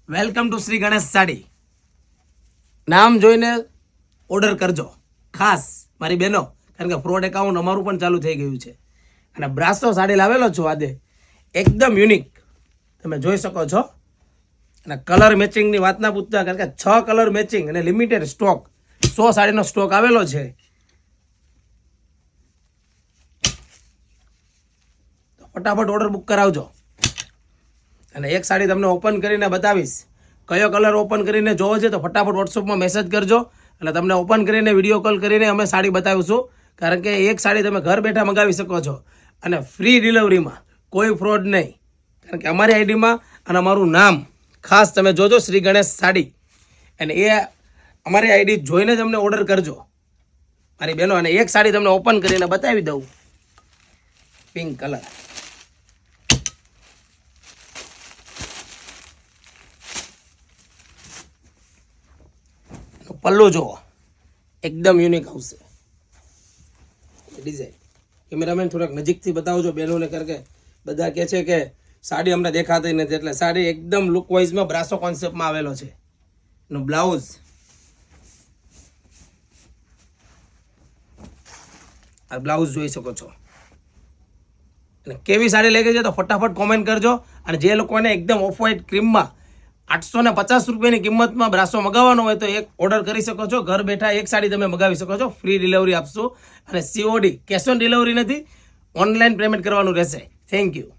Welcome to Shri Ganesh sari. નામ જોઈને order કરજો ખાસ મારી બહેનો, કારણ કે ફ્રોડ એકાઉન્ટ અમારું પણ ચાલુ થઈ ગયું છે. અને બ્રાસો સાડી લાવેલો છું આજે, એકદમ યુનિક તમે જોઈ શકો છો. અને કલર મેચિંગની વાત ના પૂછતા, કારણ કે 6 કલર મેચિંગ અને લિમિટેડ સ્ટોક, 100 સાડીનો સ્ટોક આવેલો છે. તો ફટાફટ ઓર્ડર બુક કરાવજો. અને એક સાડી તમને ઓપન કરીને બતાવીશ, કયો કલર ઓપન કરીને જોવો છે તો ફટાફટ વોટ્સઅપમાં મેસેજ કરજો. એટલે તમને ઓપન કરીને વિડીયો કોલ કરીને અમે સાડી બતાવીશું. કારણ કે એક સાડી તમે ઘર બેઠા મંગાવી શકો છો અને ફ્રી ડિલિવરીમાં, કોઈ ફ્રોડ નહીં. કારણ કે અમારી આઈડીમાં અને અમારું નામ ખાસ તમે જોજો, શ્રી ગણેશ સાડી. અને એ અમારી આઈડી જોઈને જ અમને ઓર્ડર કરજો મારી બહેનો. અને એક સાડી તમને ઓપન કરીને બતાવી દઉં, પિંક કલર. પલ્લુ જુઓ, એકદમ યુનિક આવશે ડિઝાઇન. કેમેરામેન થોડાક નજીકથી બતાવજો બહેનોને, કારણ કે બધા કહે છે કે સાડી અમને દેખાતી નથી. એટલે સાડી એકદમ લુક વાઇઝમાં બ્રાસો કોન્સેપ્ટમાં આવેલો છે. એનો બ્લાઉઝ, આ બ્લાઉઝ જોઈ શકો છો. અને કેવી સાડી લાગી છે તો ફટાફટ કોમેન્ટ કરજો. અને જે લોકોને એકદમ ઓફ વ્હાઇટ ક્રીમમાં 850 રૂપિયાની કિંમતમાં બ્રાસો મગાવવાનો હોય તો એક ઓર્ડર કરી શકો છો. ઘર બેઠા એક સાડી તમે મગાવી શકો છો, ફ્રી ડિલિવરી આપશું. અને COD, કેશ ઓન ડિલિવરી નથી, ઓનલાઈન પેમેન્ટ કરવાનું રહેશે. Thank you.